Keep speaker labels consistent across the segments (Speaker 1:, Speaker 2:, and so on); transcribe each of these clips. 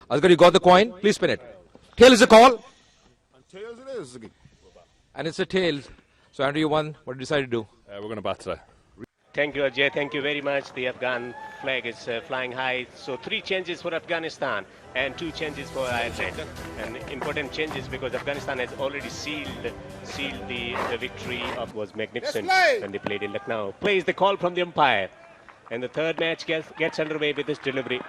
Speaker 1: Asghar, you got the coin? Please spin it. Tail is a call.
Speaker 2: Tails it is.
Speaker 1: And it's a tail. So Andrew, you won. What did you decide to do?
Speaker 3: We're going to bat today.
Speaker 4: Thank you, Ajay. Thank you very much. The Afghan flag is flying high. So 3 changes for Afghanistan and 2 changes for Ireland. And important changes because Afghanistan has already sealed the victory of was magnificent when they played in Lucknow. Plays the call from the umpire. And the third match gets underway with this delivery.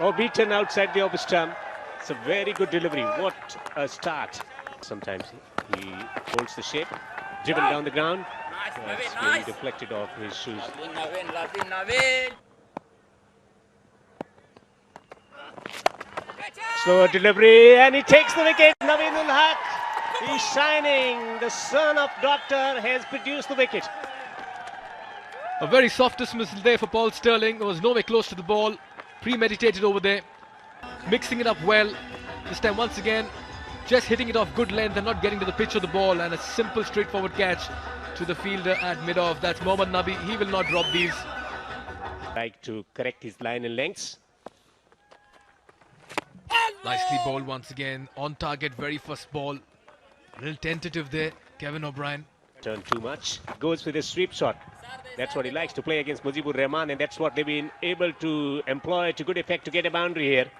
Speaker 4: Oh, beaten outside the off stump. It's a very good delivery. What a start. Sometimes he holds the shape. Driven down the ground. It's really deflected off his shoes. Slower delivery and he takes the wicket. Naveen ul Haq, he's shining. The son of doctor has produced the wicket.
Speaker 5: A very soft dismissal there for Paul Sterling. It was nowhere close to the ball. Premeditated over there. Mixing it up well. This time once again, just hitting it off good length and not getting to the pitch of the ball. And a simple straightforward catch to the fielder at mid-off. That's Mohammad Nabi. He will not drop these.
Speaker 4: Like to correct his line and lengths.
Speaker 5: Nicely bowled once again. On target, very first ball. A little tentative there, Kevin O'Brien.
Speaker 4: Turn too much. Goes with a sweep shot. That's what he likes to play against Mujibur Rahman, and that's what they've been able to employ to good effect to get a boundary here.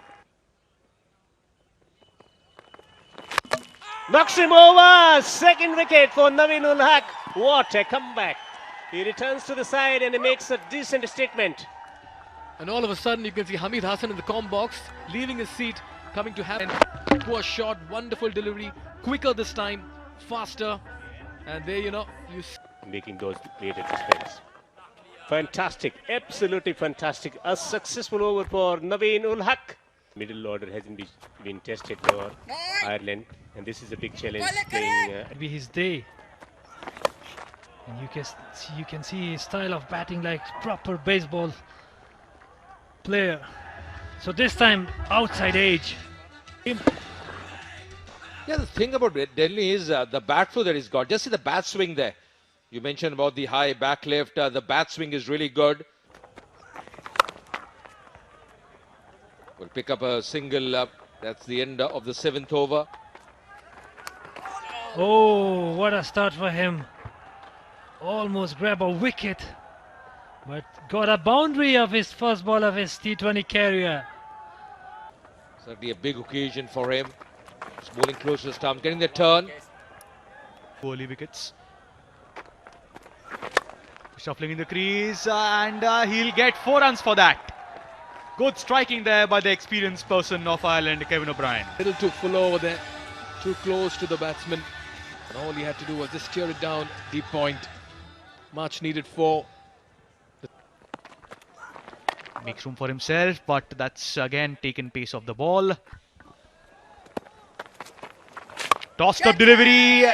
Speaker 4: Knocks him over. Second wicket for Naveen ul Haq. What a comeback. He returns to the side and he makes a decent statement.
Speaker 5: And all of a sudden you can see Hamid Hassan in the comm box, leaving his seat, coming to have a poor shot, wonderful delivery, quicker this time, faster. And there you
Speaker 4: Making those created defense. Fantastic, absolutely fantastic. A successful over for Naveen ul Haq. Middle order hasn't been tested for Ireland, and this is a big challenge.
Speaker 6: It'll be his day. And you can see his style of batting like proper baseball player. So this time outside edge.
Speaker 1: Yeah, the thing about Delhi is the bat flow that he's got. Just see the bat swing there. You mentioned about the high back lift. The bat swing is really good. We'll pick up a single. That's the end of the 7th over.
Speaker 6: Oh, what a start for him. Almost grab a wicket, but got a boundary of his first ball of his T20 career.
Speaker 1: Certainly a big occasion for him. He's bowling close to the stump, getting the turn.
Speaker 7: Early wickets. Shuffling in the crease and he'll get 4 runs for that. Good striking there by the experienced person of Ireland, Kevin O'Brien.
Speaker 5: little too full over there, too close to the batsman. And all he had to do was just steer it down, deep point. Much needed for.
Speaker 7: Makes room for himself, but that's again taken pace of the ball. Tossed up delivery.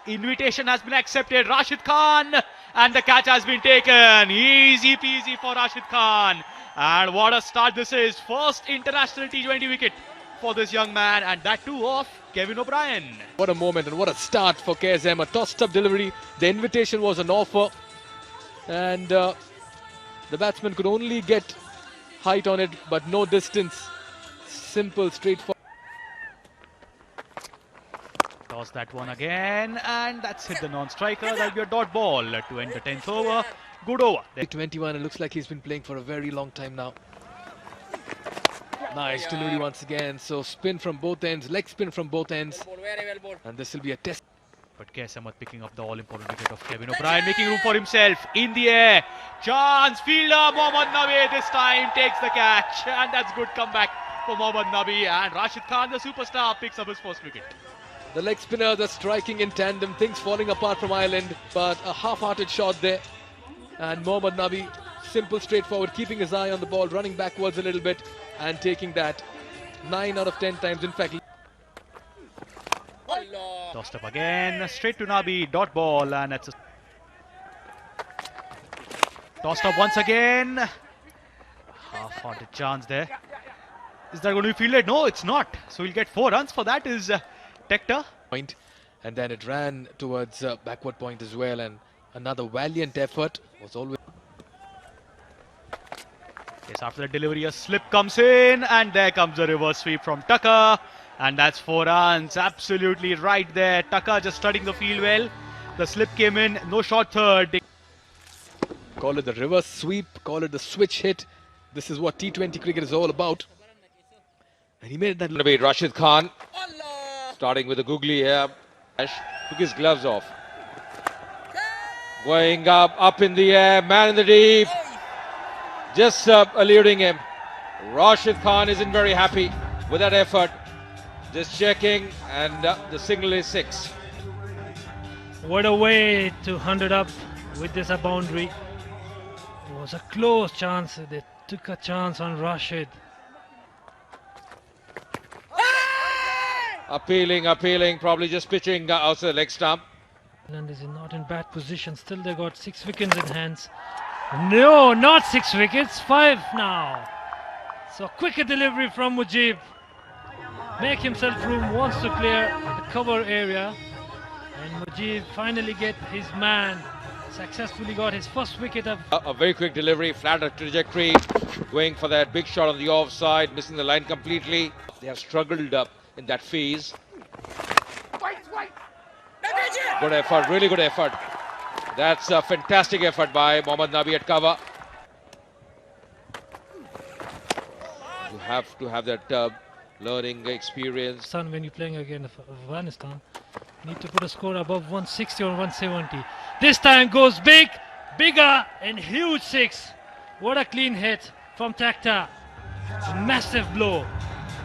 Speaker 7: Invitation has been accepted. Rashid Khan, and the catch has been taken. Easy peasy for Rashid Khan. And what a start this is. First international T20 wicket for this young man, and that too off Kevin O'Brien.
Speaker 5: What a moment and what a start for KSM. A tossed up delivery. The invitation was an offer. And the batsman could only get height on it, but no distance. Simple, straightforward.
Speaker 7: Toss that one again, and that's hit the non-striker. That'll be a dot ball to end the 10th over. Good over.
Speaker 5: 21, it looks like he's been playing for a very long time now. Nice delivery once again. So spin from both ends, leg spin from both ends. And this will be a test.
Speaker 7: But KSM picking up the all-important wicket of Kevin O'Brien, making room for himself in the air. Chance, fielder Mohammad Nabi this time takes the catch. And that's good comeback for Mohammad Nabi. And Rashid Khan, the superstar, picks up his first wicket.
Speaker 5: The leg spinners are striking in tandem, things falling apart from Ireland, but a half-hearted shot there. And Mohammad Nabi, simple, straightforward, keeping his eye on the ball, running backwards a little bit and taking that 9 out of 10 times. In fact,
Speaker 7: Tossed up again, straight to Nabi, dot ball, and that's a tossed up once again. Half-hearted chance there. Is that going to be fielded? No, it's not. So he'll get 4 runs for that. Is Tector.
Speaker 5: Point, and then it ran towards backward point as well, and another valiant effort was always.
Speaker 7: Yes, after the delivery, a slip comes in, and there comes a reverse sweep from Tucker, and that's 4 runs. Absolutely right there. Tucker just studying the field well. The slip came in, no short third.
Speaker 5: Call it the reverse sweep, call it the switch hit. This is what T20 cricket is all about. And he made that.
Speaker 1: Going to be Rashid Khan. Starting with a googly here. Took his gloves off. Going up in the air, man in the deep. Just eluding him. Rashid Khan isn't very happy with that effort. Just checking, and the signal is 6.
Speaker 6: What a way to 100 up with this a boundary. It was a close chance. They took a chance on Rashid.
Speaker 1: Appealing, probably just pitching outside the leg stump.
Speaker 6: England is not in bad position. Still they got 6 wickets in hands. No, not 6 wickets, 5 now. So quicker delivery from Mujib. Make himself room, wants to clear the cover area. And Mujib finally get his man. Successfully got his first wicket up.
Speaker 1: A very quick delivery, flatter trajectory. Going for that big shot on the offside, missing the line completely. They have struggled up in that phase. Good effort, really good effort. That's a fantastic effort by Mohammad Nabi at cover. You have to have that learning experience.
Speaker 6: When you're playing against Afghanistan, need to put a score above 160 or 170. This time goes big, bigger and huge 6. What a clean hit from Takhta. Massive blow.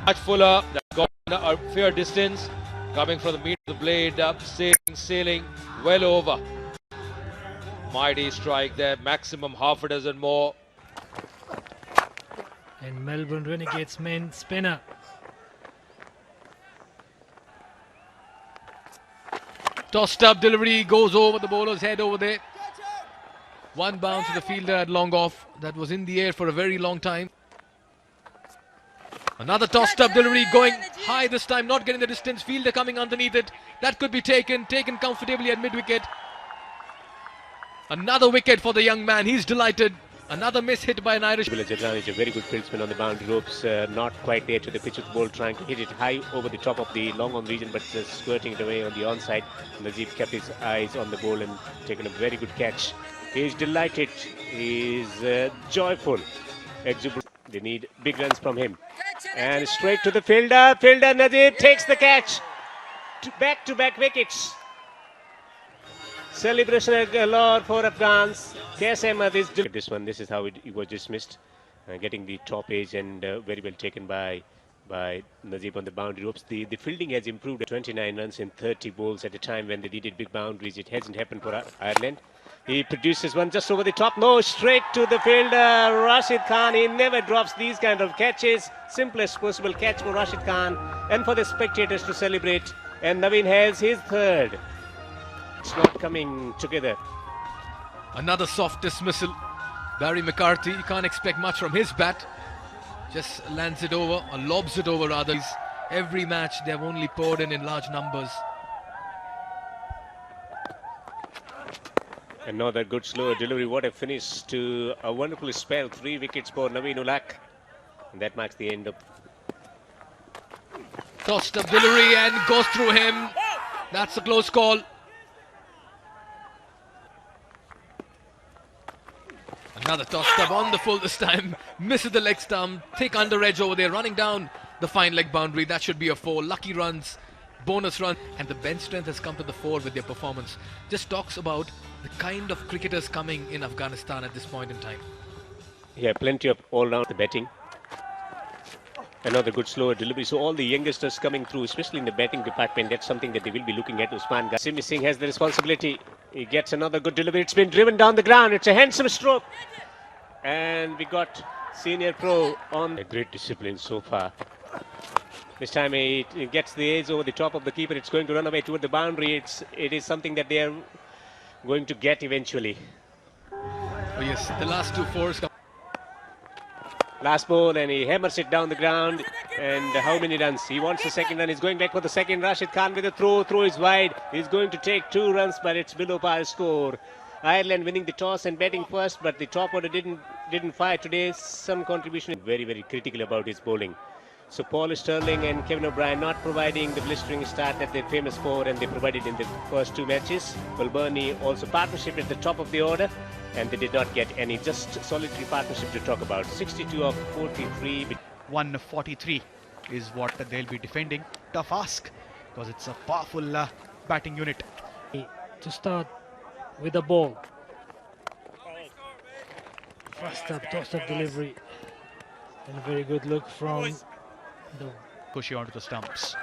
Speaker 1: Much fuller, that got a fair distance. Coming from the meat of the blade, sailing well over. Mighty strike there, maximum half a dozen more.
Speaker 6: And Melbourne Renegades main spinner.
Speaker 5: Tossed up delivery, goes over the bowler's head over there. One bounce to the fielder at long off. That was in the air for a very long time. Another tossed up delivery going high this time, not getting the distance. Fielder coming underneath it. That could be taken comfortably at mid-wicket. Another wicket for the young man. He's delighted. Another miss hit by an Irish.
Speaker 4: Village advantage, a very good fieldsman on the boundary ropes, not quite there to the pitch of the ball, trying to hit it high over the top of the long on region, but just squirting it away on the onside. Nazib kept his eyes on the ball and taken a very good catch. He's delighted, he's joyful, exuberant. They need big runs from him. And straight to the fielder. Fielder Nazib takes the catch. Back-to-back wickets. Celebration galore for Afghans. This one, this is how it was dismissed. Getting the top edge and very well taken by Nazib on the boundary ropes. The fielding has improved. 29 runs in 30 balls at a time when they needed big boundaries. It hasn't happened for Ireland. He produces one just over the top. No, straight to the fielder. Rashid Khan, he never drops these kind of catches. Simplest possible catch for Rashid Khan and for the spectators to celebrate. And Naveen has his third. It's not coming together.
Speaker 5: Another soft dismissal. Barry McCarthy, you can't expect much from his bat. Just lands it over, or lobs it over rather. Every match they've only poured in large numbers.
Speaker 4: Another good slow delivery. What a finish to a wonderful spell. 3 wickets for Naveen Ulak. And that marks the end of...
Speaker 5: Tossed up delivery and goes through him. That's a close call. Another tossed up on the full this time. Misses the leg stump. Thick under edge over there. Running down the fine leg boundary. That should be a 4. Lucky runs. Bonus run. And the bench strength has come to the fore with their performance. Just talks about the kind of cricketers coming in Afghanistan at this point in time.
Speaker 4: Yeah, plenty of all-round the batting. Another good slower delivery. So all the youngsters coming through, especially in the batting department, that's something that they will be looking at. Usman Simi Singh has the responsibility. He gets another good delivery. It's been driven down the ground. It's a handsome stroke. And we got senior pro on. A great discipline so far. This time he gets the edge over the top of the keeper. It's going to run away toward the boundary. It is something that they are going to get eventually.
Speaker 5: Oh yes, the last 2 fours.
Speaker 4: Last ball, and he hammers it down the ground. And how many runs? He wants the second run. He's going back for the second. Rashid Khan with a throw. Throw is wide. He's going to take 2 runs, but it's below par score. Ireland winning the toss and batting first, but the top order didn't didn't fire today. Some contribution. Very, very critical about his bowling. So Paul Sterling and Kevin O'Brien not providing the blistering start that they're famous for, and they provided in the first two matches. Balbirnie also partnership at the top of the order, and they did not get any just solitary partnership to talk about. 62 of 43.
Speaker 7: 143 is what they'll be defending. Tough ask because it's a powerful batting unit.
Speaker 6: To start with the ball. First up, toss-up delivery. And a very good look from the
Speaker 7: Push onto the stumps.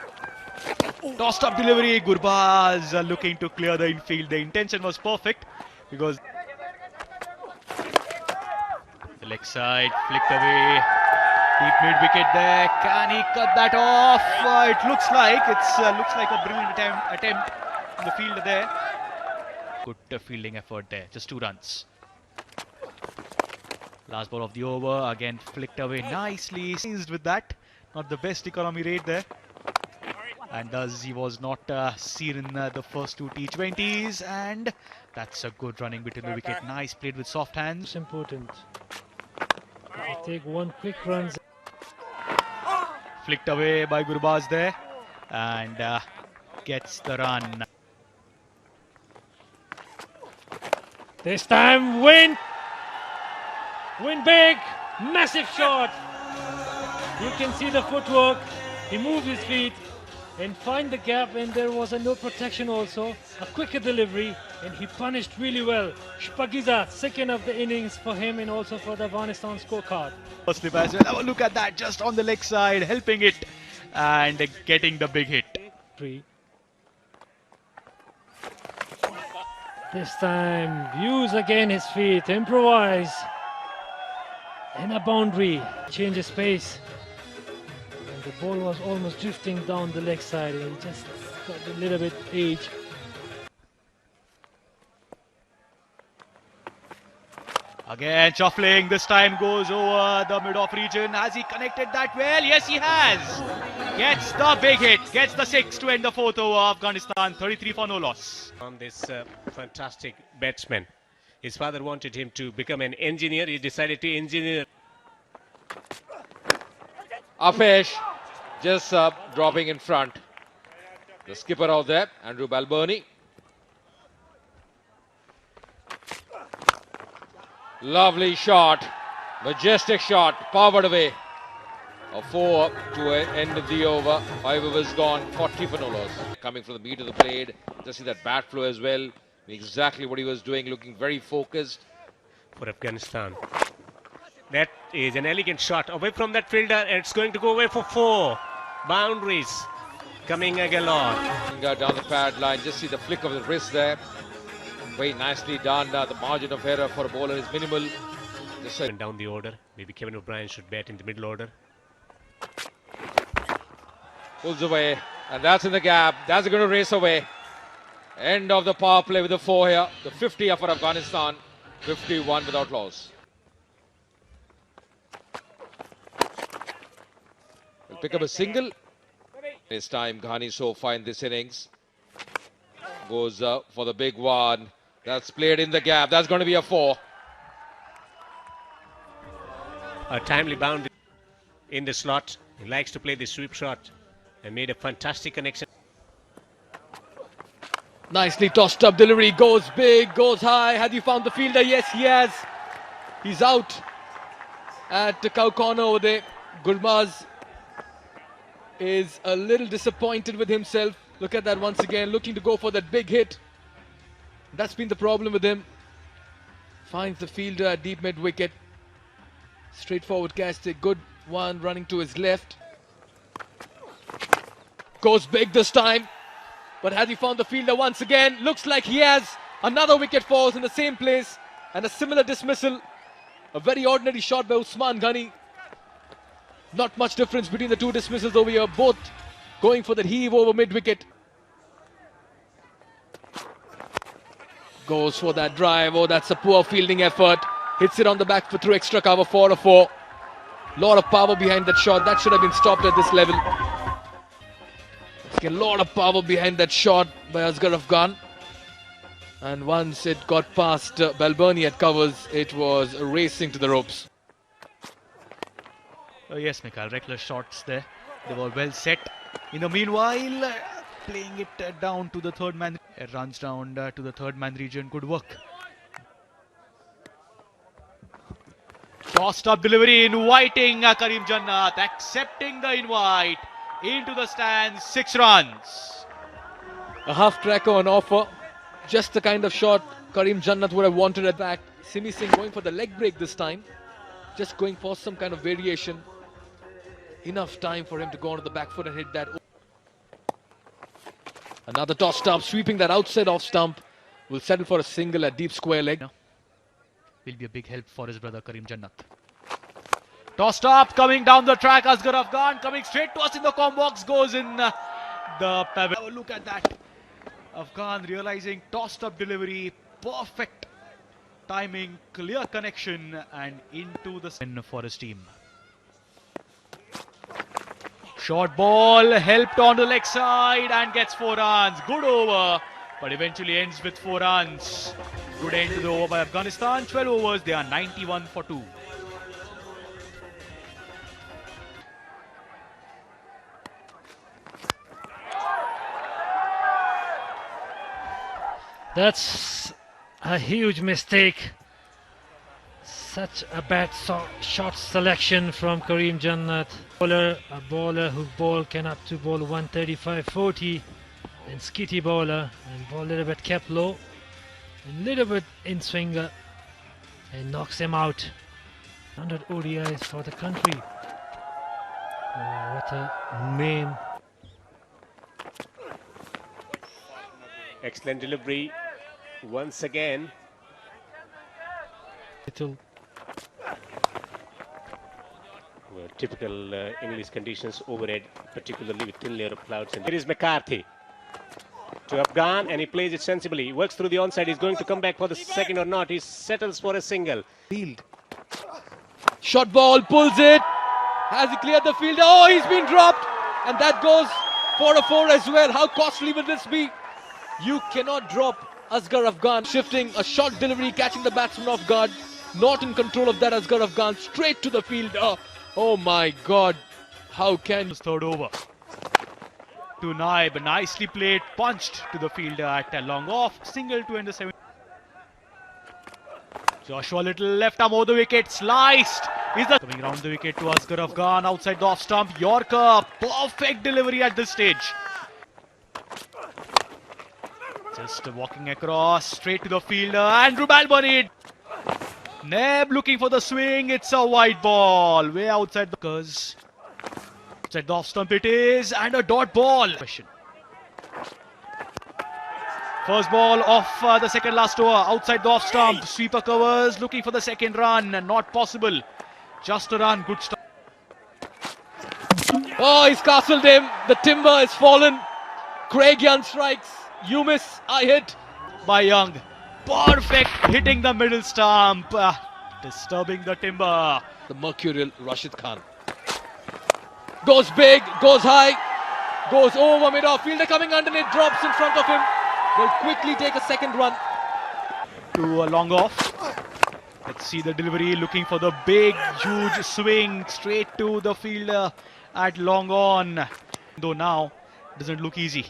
Speaker 7: Tossed up delivery. Gurbaz looking to clear the infield. The intention was perfect because the leg side flicked away. Deep mid wicket there. Can he cut that off? It looks like a brilliant attempt in the field there. Good fielding effort there. Just 2 runs. Last ball of the over, again flicked away nicely. Seized with that. Not the best economy rate there. And thus he was not seen in the first 2 T20s. And that's a good running between the wicket. Nice played with soft hands.
Speaker 6: It's important. You take one quick run.
Speaker 7: Flicked away by Gurbaz there. And gets the run.
Speaker 6: This time win big, massive shot. You can see the footwork. He moved his feet and find the gap, and there was a no protection also. A quicker delivery, and he punished really well. Shpagiza, second of the innings for him and also for the Afghanistan scorecard.
Speaker 7: Slip as well. Oh, look at that, just on the leg side, helping it and getting the big hit.
Speaker 6: This time, use again his feet, improvise. And a boundary, changes pace. And the ball was almost drifting down the leg side, and he just got a little bit age.
Speaker 7: Again shuffling, this time goes over the mid-off region. Has he connected that well? Yes, he has. Gets the big hit, gets the 6 to end the 4th over. Afghanistan 33 for no loss.
Speaker 4: On this fantastic batsman. His father wanted him to become an engineer. He decided to engineer.
Speaker 1: Afg just dropping in front. The skipper out there, Andrew Balbirnie. Lovely shot, majestic shot, powered away. A 4 to end of the over. 5 overs gone, 40 for no loss. Coming from the meat of the blade, just see that bat flow as well. Exactly what he was doing, looking very focused.
Speaker 4: For Afghanistan. That is an elegant shot away from that fielder, and it's going to go away for 4. Boundaries coming galore.
Speaker 1: Down the pad line, just see the flick of the wrist there. Very nicely done. The margin of error for a bowler is minimal. Just
Speaker 4: down the order. Maybe Kevin O'Brien should bat in the middle order.
Speaker 1: Pulls away, and that's in the gap. That's going to race away. End of the power play with the 4 here. The 50 for Afghanistan. 51 without loss. Will pick up a single. This time Ghani so far in this innings. Goes for the big one. That's played in the gap. That's going to be a 4.
Speaker 4: A timely bound in the slot. He likes to play the sweep shot and made a fantastic connection.
Speaker 5: Nicely tossed up delivery, goes big, goes high. Has he found the fielder? Yes, he has. He's out at the cow corner over there. Gurbaz is a little disappointed with himself. Look at that once again, looking to go for that big hit. That's been the problem with him. Finds the fielder at deep mid wicket. Straightforward catch, a good one running to his left. Goes big this time. But has he found the fielder once again? Looks like he has. Another wicket falls in the same place. And a similar dismissal. A very ordinary shot by Usman Ghani. Not much difference between the 2 dismissals over here. Both going for that heave over mid-wicket. Goes for that drive. Oh, that's a poor fielding effort. Hits it on the back foot through extra cover for a 4. Lot of power behind that shot. That should have been stopped at this level. A lot of power behind that shot by Asghar Afghan. And once it got past Balboni at covers, it was racing to the ropes.
Speaker 7: Oh yes, Mikhail, reckless shots there. They were well set. In the meanwhile, playing it down to the third man. It runs down to the third man region. Good work. Tossed up delivery, inviting Karim Jannat, accepting the invite into the stands. 6 runs.
Speaker 5: A half tracker on offer. Just the kind of shot Karim Jannat would have wanted at back. Simi Singh going for the leg break this time. Just going for some kind of variation. Enough time for him to go onto the back foot and hit that. Another tossed up, sweeping that outside off stump. Will settle for a single at deep square leg.
Speaker 7: Will be a big help for his brother Karim Jannat. Tossed up, coming down the track. Asghar Afghan coming straight to us in the com box. Goes in the pavilion. Oh, look at that. Afghan realizing tossed up delivery. Perfect timing, clear connection, and into the spin for his team. Short ball helped on the leg side and gets 4 runs. Good over, but eventually ends with 4 runs. Good end to the over by Afghanistan. 12 overs, they are 91 for 2.
Speaker 6: That's a huge mistake. Such a bad shot selection from Karim Jannat. A bowler who can up to bowl 135-40, and skitty bowler, and ball a little bit kept low, a little bit in swinger, and knocks him out. 100 ODIs for the country. What a name.
Speaker 4: Excellent delivery once again. Typical English conditions overhead, particularly with thin layer of clouds. And here is McCarthy to Afghan, and he plays it sensibly. He works through the onside. He's going to come back for the second or not. He settles for a single.
Speaker 5: Field. Shot ball, pulls it. Has he cleared the field? Oh, he's been dropped. And that goes for a 4 as well. How costly will this be? You cannot drop Asghar Afghan. Shifting a short delivery, catching the batsman off guard. Not in control of that Asghar Afghan. Straight to the field. Oh my God. How can...
Speaker 7: Third over. To Naib. Nicely played. Punched to the fielder at a long off. Single to end the 7th. Joshua Little left arm over the wicket. Sliced. Coming round the wicket to Asghar Afghan. Outside the off stump. Yorker. Perfect delivery at this stage. Just walking across. Straight to the fielder. Andrew Balboni. Neb looking for the swing. It's a wide ball. Way outside the... Outside the off stump it is. And a dot ball. First ball off the second last over. Outside the off stump. Sweeper covers. Looking for the second run. Not possible. Just a run. Good start.
Speaker 5: Oh, he's castled him. The timber has fallen. Craig Young strikes. You miss. I hit.
Speaker 7: By Young. Perfect, hitting the middle stump, disturbing the timber.
Speaker 5: The mercurial Rashid Khan. Goes big, goes high, goes over mid-off. Fielder coming underneath, drops in front of him. Will quickly take a second run.
Speaker 7: To a long off. Let's see the delivery, looking for the big, huge swing straight to the fielder at long on. Though now, doesn't look easy.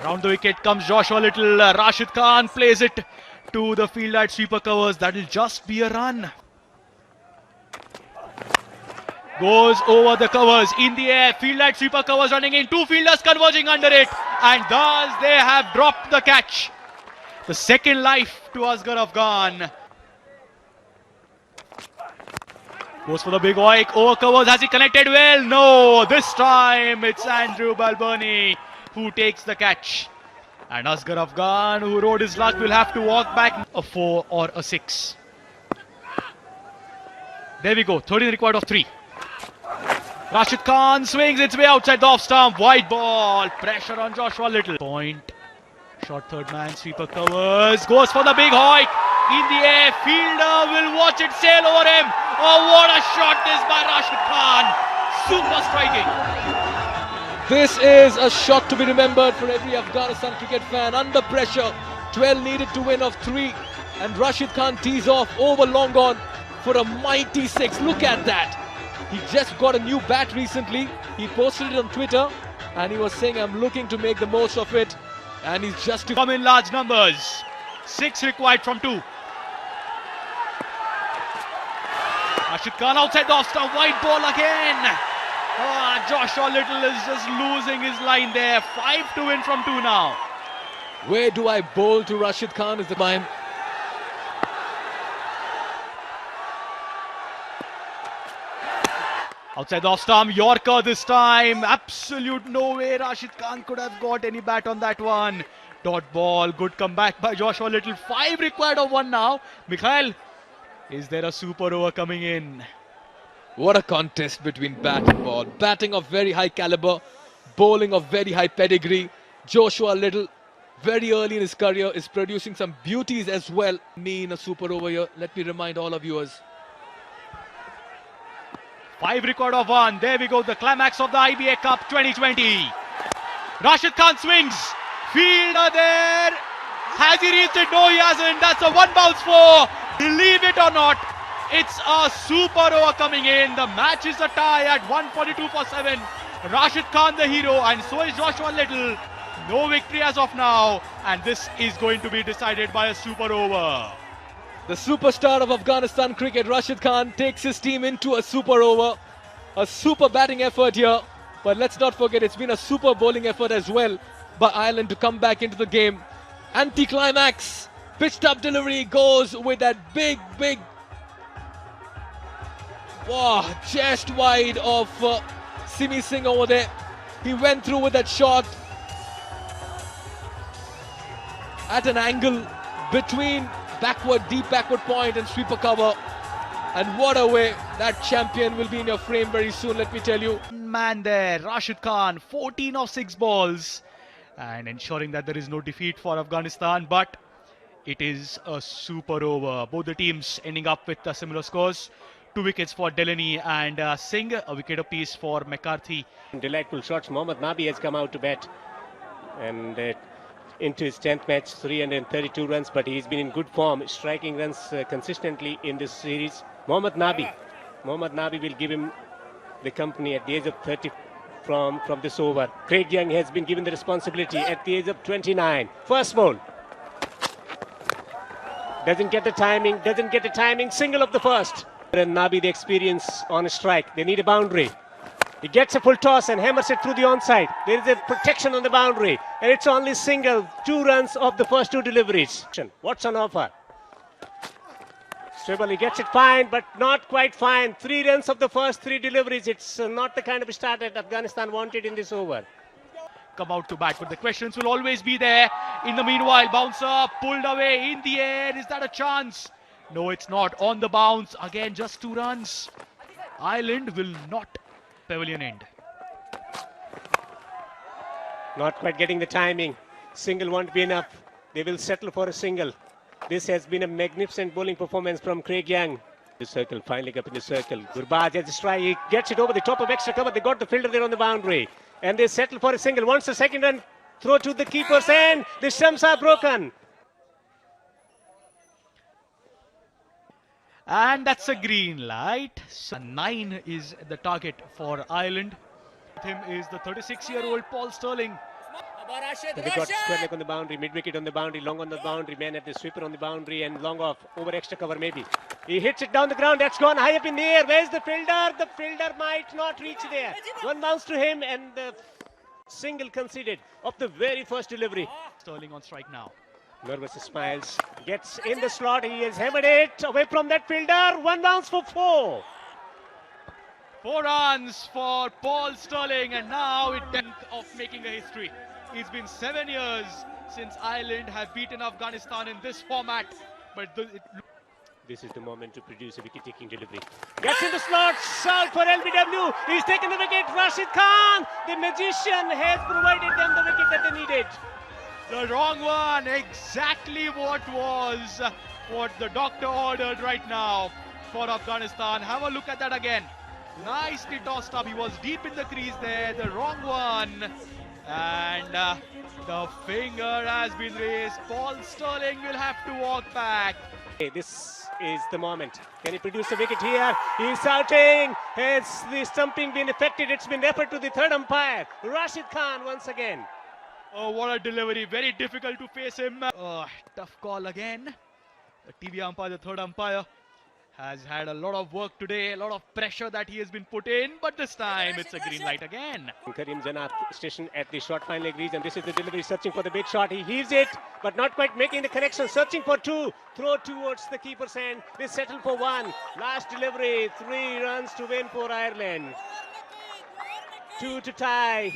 Speaker 7: Round the wicket comes Joshua Little. Rashid Khan plays it to the field at sweeper covers. That'll just be a run. Goes over the covers in the air. Field at sweeper covers running in. 2 fielders converging under it. And thus they have dropped the catch. The second life to Asghar Afghan. Goes for the big oik. Over covers. Has he connected well? No. This time it's Andrew Balboni who takes the catch. And Asghar Afghan, who rode his luck, will have to walk back a 4 or a 6. There we go, 13 required of 3. Rashid Khan swings its way outside the off stump. Wide ball, pressure on Joshua Little. Point, short third man, sweeper covers, goes for the big hoik. In the air, fielder will watch it sail over him. Oh, what a shot this by Rashid Khan. Super striking.
Speaker 5: This is a shot to be remembered for every Afghanistan cricket fan. Under pressure, 12 needed to win of 3, and Rashid Khan tees off over long on for a mighty 6. Look at that. He just got a new bat recently. He posted it on Twitter and he was saying, I'm looking to make the most of it, and he's just
Speaker 7: Come in large numbers. 6 required from 2. Rashid Khan outside the off stump, wide ball again. Joshua Little is just losing his line there. 5 to win from 2 now.
Speaker 5: Where do I bowl to Rashid Khan is the time.
Speaker 7: Outside the off stump, Yorker this time. Absolute no way Rashid Khan could have got any bat on that one. Dot ball, good comeback by Joshua Little. 5 required of 1 now. Mikhail, is there a super over coming in?
Speaker 5: What a contest between bat and ball. Batting of very high caliber, bowling of very high pedigree. Joshua Little, very early in his career, is producing some beauties as well. Me in a super over here. Let me remind all of viewers.
Speaker 7: 5 record of 1. There we go, the climax of the IBA Cup 2020. Rashid Khan swings. Fielder there. Has he reached it? No, he hasn't. That's a 1 bounce 4. Believe it or not, it's a super over coming in. The match is a tie at 142 for 7. Rashid Khan the hero, and so is Joshua Little. No victory as of now, and this is going to be decided by a super over.
Speaker 5: The superstar of Afghanistan cricket, Rashid Khan, takes his team into a super over. A super batting effort here. But let's not forget, it's been a super bowling effort as well by Ireland to come back into the game. Anti-climax. Pitched up delivery goes with that big wow, chest wide of Simi Singh over there. He went through with that shot at an angle between deep backward point and sweeper cover. And what a way. That champion will be in your frame very soon, let me tell you.
Speaker 7: Man there, Rashid Khan, 14 of 6 balls. And ensuring that there is no defeat for Afghanistan. But it is a super over. Both the teams ending up with similar scores. 2 wickets for Delaney and Singh. A wicket apiece for McCarthy.
Speaker 4: Delightful shots. Mohammad Nabi has come out to bat. And into his 10th match, 332 runs, but he's been in good form, striking runs consistently in this series. Mohammad Nabi will give him the company at the age of 30 from this over. Craig Young has been given the responsibility at the age of 29. First ball. Doesn't get the timing, single of the first. And Nabi, the experience on a strike, they need a boundary. He gets a full toss and hammers it through the onside. There is a protection on the boundary. And it's only single. 2 runs of the first 2 deliveries. What's on offer? Stribble, he gets it fine, but not quite fine. 3 runs of the first 3 deliveries. It's not the kind of start that Afghanistan wanted in this over.
Speaker 7: Come out to bat, but the questions will always be there. In the meanwhile, bouncer pulled away in the air. Is that a chance? No, it's not. On the bounce. Again, just 2 runs. Ireland will not pavilion end.
Speaker 4: Not quite getting the timing. Single won't be enough. They will settle for a single. This has been a magnificent bowling performance from Craig Young. The circle, finally up in the circle. Gurbaj has a strike. He gets it over the top of extra cover. They got the fielder there on the boundary. And they settle for a single. Wants the second run. Throw to the keepers and the stumps are broken.
Speaker 7: And that's a green light. So 9 is the target for Ireland. With him is the 36-year-old Paul Sterling.
Speaker 4: They got square leg on the boundary, mid-wicket on the boundary, long on the boundary, man at the sweeper on the boundary and long off, over extra cover maybe. He hits it down the ground, that's gone high up in the air. Where's the fielder? The fielder might not reach there. 1 bounce to him and the single conceded of the very first delivery.
Speaker 7: Sterling on strike now.
Speaker 4: Nervous smiles, gets in the slot, he has hammered it away from that fielder. 1 bounce for 4.
Speaker 7: 4 runs for Paul Sterling, and now it ends of making a history. It's been 7 years since Ireland have beaten Afghanistan in this format, but
Speaker 4: this is the moment to produce a wicket-taking delivery. Gets in the slot, out for LBW. He's taken the wicket. Rashid Khan, the magician, has provided them the wicket that they needed.
Speaker 7: The wrong one, exactly what the doctor ordered right now for Afghanistan. Have a look at that again. Nicely tossed up. He was deep in the crease there. The wrong one. And the finger has been raised. Paul Sterling will have to walk back.
Speaker 4: This is the moment. Can he produce a wicket here? He's shouting. Has the stumping been effected? It's been referred to the third umpire, Rashid Khan, once again.
Speaker 7: Oh, what a delivery. Very difficult to face him. Oh, tough call again. The TV umpire, the third umpire, has had a lot of work today, a lot of pressure that he has been put in, but this time it's a green light again.
Speaker 4: Karim Janab stationed at the short fine leg region. This is the delivery, searching for the big shot. He heaves it, but not quite making the connection. Searching for two. Throw towards the keeper's hand. They settle for one. Last delivery. 3 runs to win for Ireland. 2 to tie.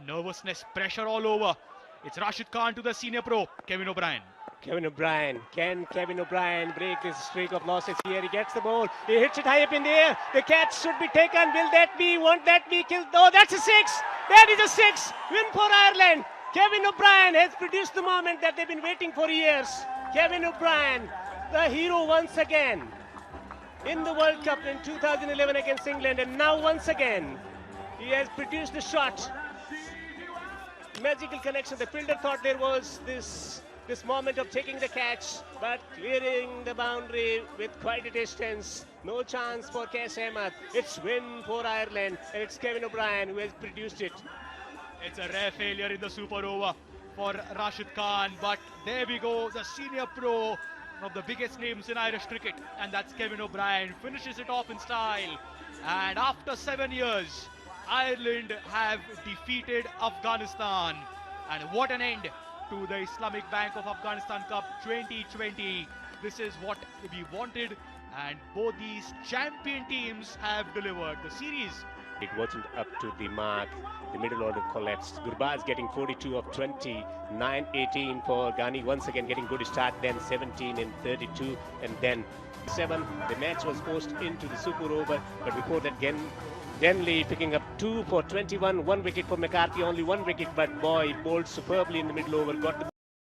Speaker 7: Nervousness, pressure all over. It's Rashid Khan to the senior pro, Kevin O'Brien.
Speaker 4: Kevin O'Brien. Can Kevin O'Brien break this streak of losses here? He gets the ball. He hits it high up in the air. The catch should be taken. Will that be? Won't that be killed? Oh, that's a 6. That is a 6. Win for Ireland. Kevin O'Brien has produced the moment that they've been waiting for years. Kevin O'Brien, the hero once again in the World Cup in 2011 against England, and now once again he has produced the shot. Magical connection. The fielder thought there was this moment of taking the catch, but clearing the boundary with quite a distance. No chance for Kes Ahmed. It's win for Ireland, and it's Kevin O'Brien who has produced it.
Speaker 7: It's a rare failure in the super over for Rashid Khan, but there we go. The senior pro, one of the biggest names in Irish cricket, and that's Kevin O'Brien, finishes it off in style. And after 7 years, Ireland have defeated Afghanistan. And what an end to the Islamic Bank of Afghanistan Cup 2020. This is what we wanted, and both these champion teams have delivered. The series,
Speaker 4: it wasn't up to the mark. The middle order collapsed. Gurbaz getting 42 of 20, 9-18 for Ghani, once again getting good start, then 17 and 32, and then 7. The match was forced into the super over, but before that, Denley picking up 2 for 21, 1 wicket for McCarthy, only 1 wicket, but boy, bowled superbly in the middle over, got the